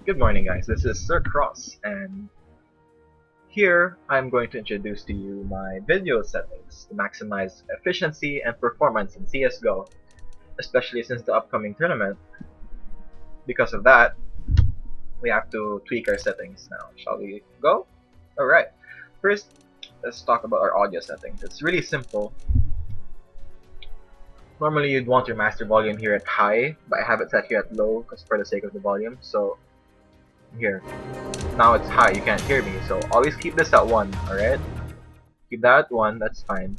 Good morning, guys. This is Sir Cross, and here I'm going to introduce to you my video settings to maximize efficiency and performance in CSGO, especially since the upcoming tournament. Because of that, we have to tweak our settings now. Shall we go? Alright, first, let's talk about our audio settings. It's really simple. Normally, you'd want your master volume here at high, but I have it set here at low because for the sake of the volume. So, here. Now it's high, you can't hear me, so always keep this at 1, alright? Keep that at 1, that's fine.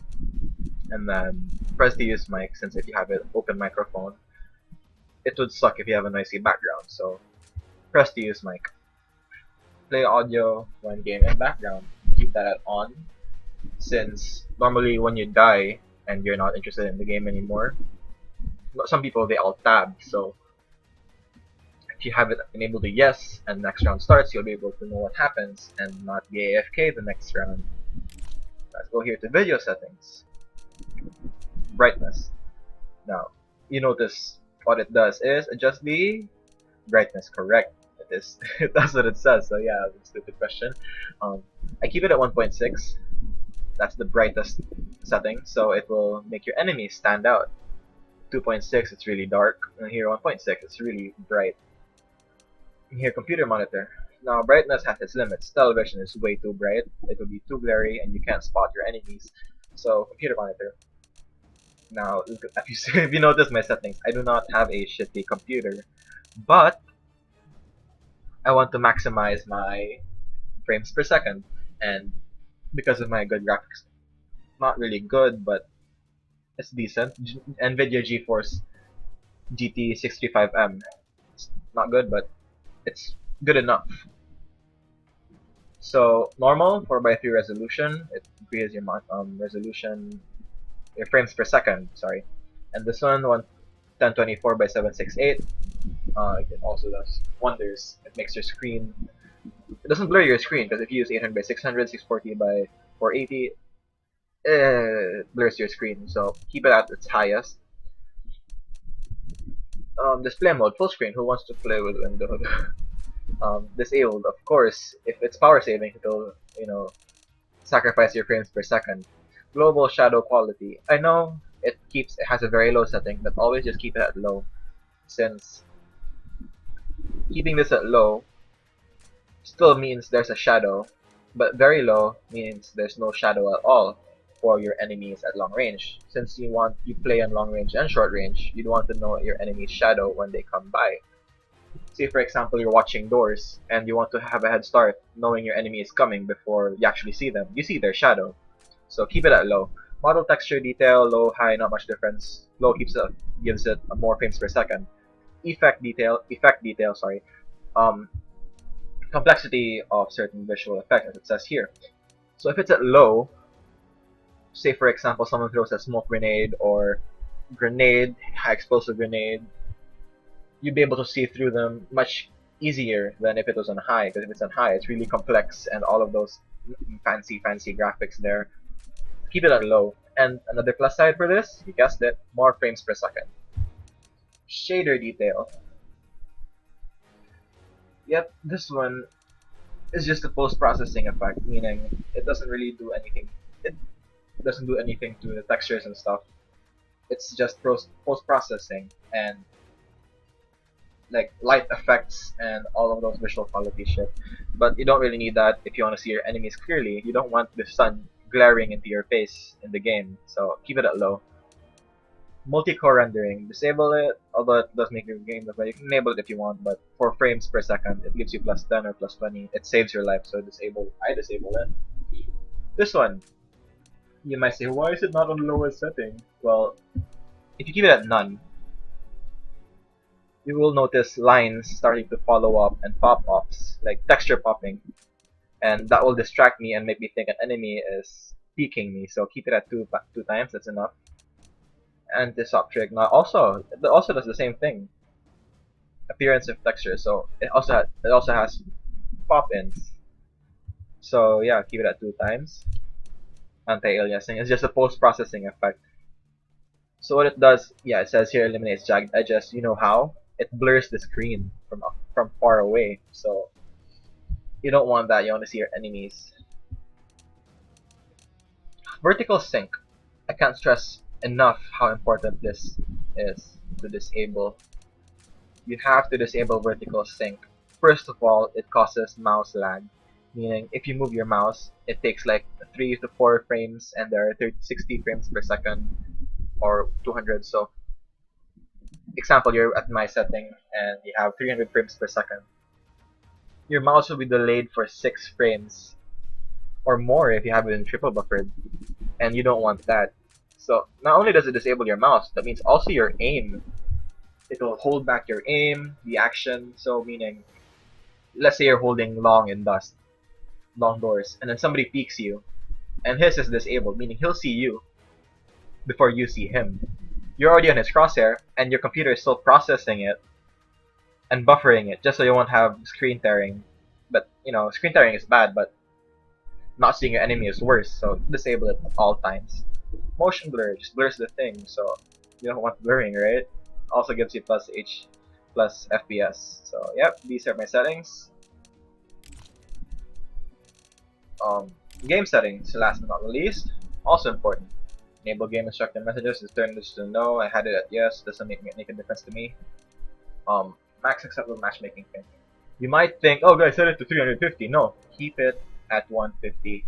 And then press the use mic, since if you have an open microphone, it would suck if you have a noisy background, so press the use mic. Play audio when game in background. Keep that at on, since normally when you die and you're not interested in the game anymore, some people they alt tab, so if you have it enabled to yes and next round starts, you'll be able to know what happens and not be AFK the next round. Let's go here to video settings. Brightness. Now, you notice what it does is adjust the brightness, correct. It is that's what it says, so yeah, that's a stupid question. I keep it at 1.6. That's the brightest setting, so it will make your enemies stand out. 2.6, it's really dark, and here 1.6, it's really bright. And here computer monitor. Now brightness has its limits. Television is way too bright, it will be too glary and you can't spot your enemies. So computer monitor. Now if you notice my settings, I do not have a shitty computer, but I want to maximize my frames per second, and because of my good graphics, not really good, but it's decent. NVIDIA GeForce GT 635M. It's not good, but it's good enough. So normal 4:3 resolution, it increases your resolution, your frames per second. Sorry, and this one 1024 by 768. It also does wonders. It makes your screen. It doesn't blur your screen because if you use 800 by 600, 640 by 480, it blurs your screen. So keep it at its highest. Display mode full screen. Who wants to play with Windows? Disabled, of course. If it's power saving, it'll sacrifice your frames per second. Global shadow quality. I know it has a very low setting, but always just keep it at low, since keeping this at low still means there's a shadow, but very low means there's no shadow at all for your enemies at long range. Since you play on long range and short range, you'd want to know your enemy's shadow when they come by. Say for example you're watching doors and you want to have a head start knowing your enemy is coming before you actually see them. You see their shadow. So keep it at low. Model texture detail, low, high, not much difference. Low gives it more frames per second. Effect detail, sorry. Um, Complexity of certain visual effects, as it says here. So if it's at low, say for example someone throws a smoke grenade or grenade, high explosive grenade, you'd be able to see through them much easier than if it was on high, because if it's on high, it's really complex and all of those fancy graphics there. Keep it at low. And another plus side for this, you guessed it, more frames per second. Shader detail. Yep, this one is just a post-processing effect, meaning it doesn't really do anything. It doesn't do anything to the textures and stuff. It's just post-processing and like light effects and all of those visual quality shit. But you don't really need that if you want to see your enemies clearly. You don't want the sun glaring into your face in the game, so keep it at low. Multi-core rendering, disable it, although it does make your game look better. You can enable it if you want, but for frames per second, it gives you plus 10 or plus 20. It saves your life, so I disable it. This one, you might say, why is it not on the lowest setting? Well, if you keep it at none, you will notice lines starting to follow up and pop-ups, like texture popping, and that will distract me and make me think an enemy is peeking me. So keep it at two times. That's enough. And this object now it also does the same thing. Appearance of texture. So it also has pop-ins. So yeah, keep it at 2 times. Anti-aliasing. It's just a post-processing effect. So what it does, yeah, it says here eliminates jagged edges. You know how? it blurs the screen from far away. So you don't want that. You want to see your enemies. Vertical sync. I can't stress enough how important this is to disable. You have to disable vertical sync. First of all, it causes mouse lag, meaning if you move your mouse, it takes like 3 to 4 frames and there are 60 frames per second or 200. So, example, you're at my setting and you have 300 frames per second. Your mouse will be delayed for 6 frames or more if you have it in triple buffered, and you don't want that. So, not only does it disable your mouse, that means also your aim. It will hold back your aim, the action, so meaning, let's say you're holding long in dust, long doors, and then somebody peeks you, and his is disabled, meaning he'll see you before you see him. You're already on his crosshair, and your computer is still processing it and buffering it just so you won't have screen tearing. But, you know, screen tearing is bad, but not seeing your enemy is worse, so disable it at all times. Motion blur just blurs the thing, so you don't want blurring, right? Also gives you plus FPS. So, yep, these are my settings. Game settings, last but not least, also important. Enable game instructor messages, just turn this to no. I had it at yes, doesn't make a difference to me. Max acceptable matchmaking thing. You might think, oh guys, set it to 350. No, keep it at 150.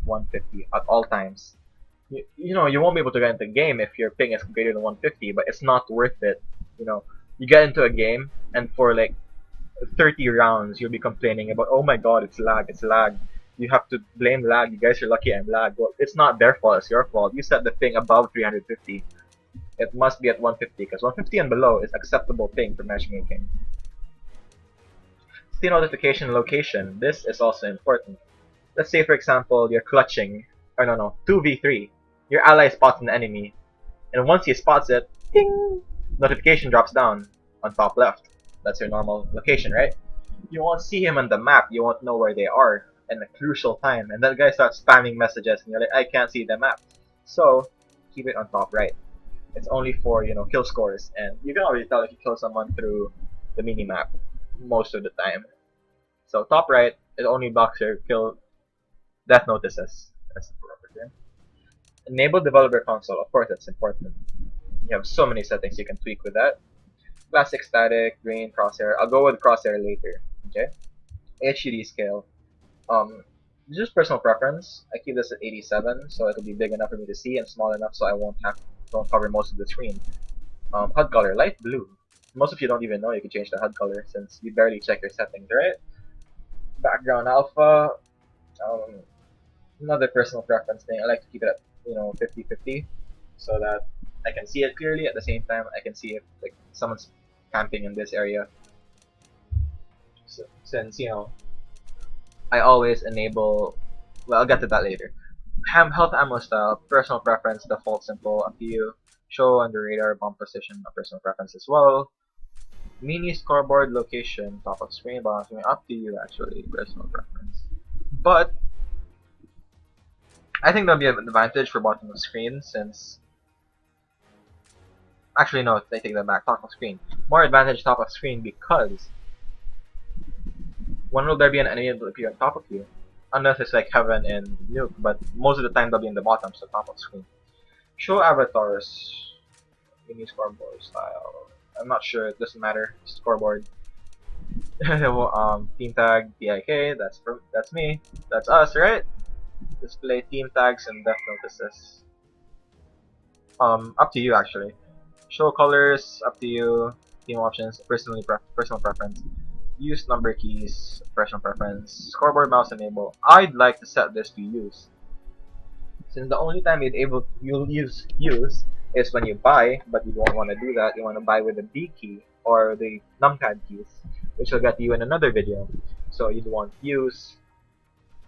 150 at all times. You know, you won't be able to get into the game if your ping is greater than 150, but it's not worth it. You know, you get into a game and for like 30 rounds you'll be complaining about, oh my god, it's lag, it's lag. You have to blame lag. You guys are lucky I'm lag. Well, it's not their fault, it's your fault. You set the ping above 350. It must be at 150 because 150 and below is acceptable ping for matchmaking. See notification location. This is also important. Let's say for example you're clutching, or no, 2v3. Your ally spots an enemy, and once he spots it, ding! Notification drops down on top left. That's your normal location, right? You won't see him on the map, you won't know where they are in a crucial time, and that guy starts spamming messages, and you're like, I can't see the map. So, keep it on top right. It's only for, you know, kill scores, and you can already tell if you kill someone through the mini-map most of the time. So, top right, it only blocks your kill death notices. That's the proper. Enable developer console, of course that's important. You have so many settings you can tweak with that. Classic static, green, crosshair. I'll go with crosshair later. Okay. HUD scale. Just personal preference. I keep this at 87, so it'll be big enough for me to see and small enough so I don't cover most of the screen. HUD color, light blue. Most of you don't even know you can change the HUD color since you barely check your settings, right? Background alpha. Another personal preference thing. I like to keep it at 50-50 so that I can see it clearly. At the same time, I can see if like someone's camping in this area. So, since I always enable. Well, I'll get to that later. Health ammo style, personal preference, default simple, up to you. Show on the radar, bomb position, a personal preference as well. Mini scoreboard location, top of screen, bottom of screen, up to you actually, personal preference. But I think that'll be an advantage for bottom of screen since. Actually, no, I take that back. Top of screen. More advantage top of screen because when will there be an enemy that will appear on top of you? Unless it's like Heaven and Nuke, but most of the time they'll be in the bottom, so top of screen. Show avatars. Mini scoreboard style. I'm not sure, it doesn't matter. Scoreboard. Team tag, PIK, that's me. That's us, right? Display team tags and death notices. Up to you actually. Show colors, up to you. Team options, personal preference. Use number keys, personal preference. Scoreboard mouse enable. I'd like to set this to use. Since the only time you'll use is when you buy, but you don't want to do that. You want to buy with the B key or the numpad keys, which will get you in another video. So you'd want use,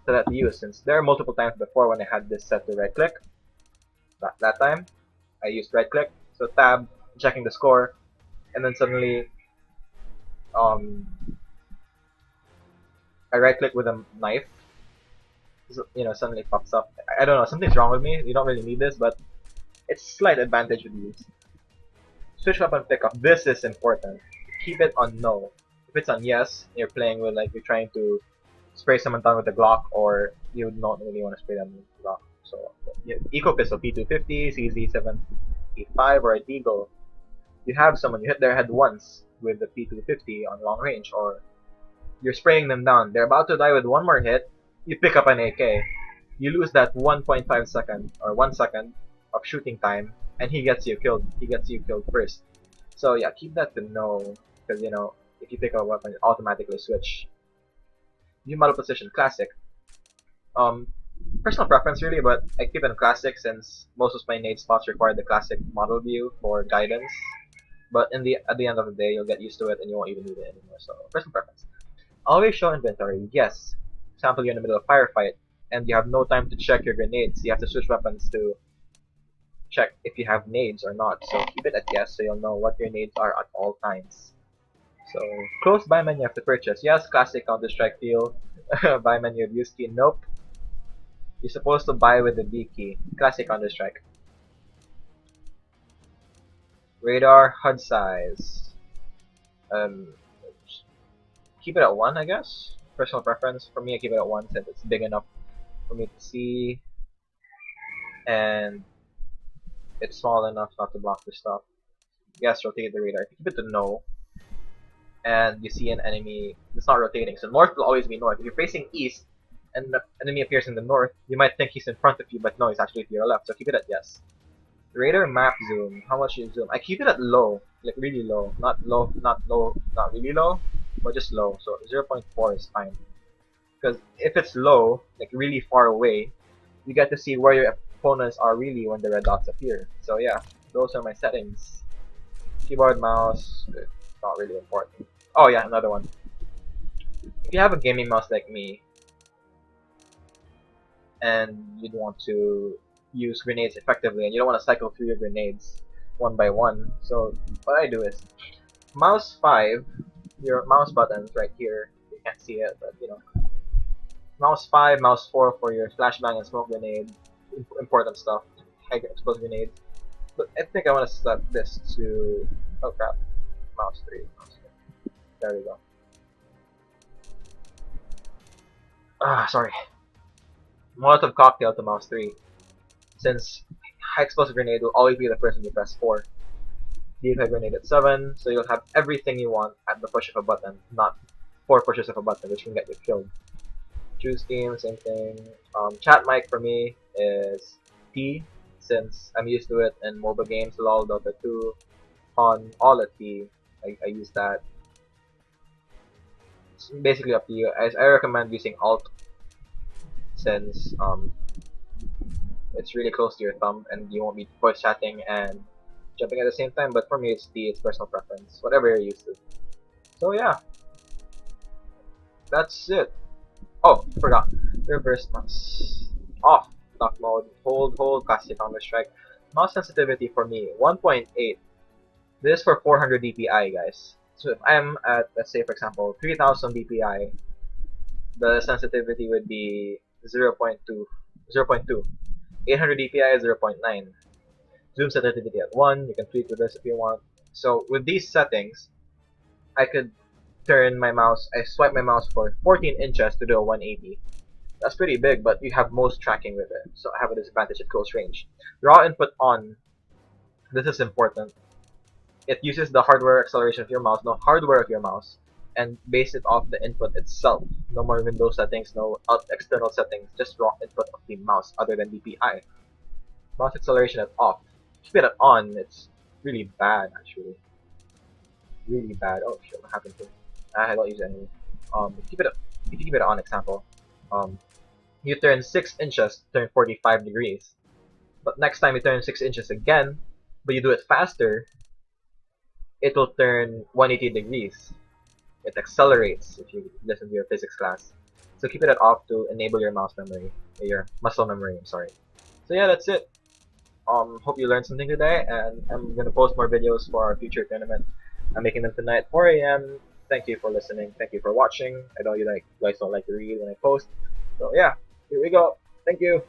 set that to use. Since there are multiple times before when I had this set to right click. That time, I used right click. So tab, checking the score, and then suddenly, I right click with a knife. So, suddenly it pops up. I don't know, something's wrong with me. You don't really need this, but it's slight advantage with use. Switch weapon pickup. This is important. Keep it on no. If it's on yes, you're playing with like you're trying to spray someone down with a Glock, or you don't really want to spray them with a Glock. So yeah, Eco Pistol P250, CZ785, or a Deagle. You have someone, you hit their head once with the P250 on long range, or you're spraying them down. They're about to die with one more hit. You pick up an AK. You lose that 1.5 second or 1 second of shooting time, and he gets you killed. He gets you killed first. So yeah, keep that to no, because you know if you pick up a weapon, it automatically switch. View model position classic. Um, Personal preference really, but I keep it in classic since most of my nade spots require the classic model view for guidance. But at the end of the day, you'll get used to it and you won't even need it anymore. So personal preference. Always show inventory. Yes. For example, you're in the middle of a firefight and you have no time to check your grenades. You have to switch weapons to check if you have nades or not. So keep it at yes so you'll know what your nades are at all times. So close buy menu have to purchase. Yes, classic Counter-Strike feel. Buy menu use key. Nope. You're supposed to buy with the B key. Classic Counter-Strike. Radar HUD size. Keep it at 1, I guess. Personal preference. For me, I keep it at 1 since it's big enough for me to see, and it's small enough not to block the stuff. Yes, rotate the radar. If you keep it to no, and you see an enemy, it's not rotating. So north will always be north. If you're facing east, and the enemy appears in the north, you might think he's in front of you, but no, he's actually to your left. So keep it at yes. Radar map zoom. How much you zoom? I keep it at low, like really low. Not really low, but just low. So 0.4 is fine. Because if it's low, like really far away, you get to see where your opponents are really when the red dots appear. So yeah, those are my settings. Keyboard, mouse, not really important. Oh yeah, another one. If you have a gaming mouse like me, and you'd want to use grenades effectively, and you don't want to cycle through your grenades one by one, so what I do is mouse 5, your mouse buttons right here, you can't see it, but you know, mouse 5, mouse 4 for your flashbang and smoke grenade, important stuff, high explosive grenade. But I think I want to set this to, oh crap, mouse 3, there we go. Sorry. Molotov cocktail to mouse 3. Since high explosive grenade will always be the first when you press 4. Deep high grenade at 7, so you'll have everything you want at the push of a button, not 4 pushes of a button, which can get you killed. Choose team, same thing. Chat mic for me is T, since I'm used to it in mobile games, LOL, Dota 2, on all at T. I use that. It's basically up to you. I recommend using Alt, since it's really close to your thumb and you won't be voice chatting and jumping at the same time. But for me, it's T. It's personal preference, whatever you're used to. So yeah, that's it. Oh, forgot. Reverse mouse. Off. Lock mode. Hold, classic Counter-Strike. Mouse sensitivity for me, 1.8. This is for 400 DPI, guys. So if I'm at, let's say for example, 3000 DPI, the sensitivity would be 0.2. 800 DPI is 0.9. Zoom sensitivity at 1. You can tweak with this if you want. So with these settings, I could turn my mouse, I swipe my mouse for 14 inches to do a 180. That's pretty big, but you have most tracking with it, so I have a disadvantage at close range. Raw input on. This is important. It uses the hardware acceleration of your mouse, no hardware of your mouse, and base it off the input itself. No more Windows settings, no external settings, just raw input of the mouse other than DPI. Mouse acceleration at off. Keep it at on, it's really bad actually. Really bad. Oh shit, what happened to it? I don't use it anymore. If you keep it on, example, you turn 6 inches, turn 45 degrees. But next time you turn 6 inches again, but you do it faster, it will turn 180 degrees. It accelerates if you listen to your physics class. So keep it at off to enable your mouse memory, your muscle memory, I'm sorry. So yeah, that's it. Hope you learned something today, and I'm gonna post more videos for our future tournament. I'm making them tonight, 4 AM. Thank you for listening. Thank you for watching. I know you guys don't like to read when I post. So yeah, here we go. Thank you.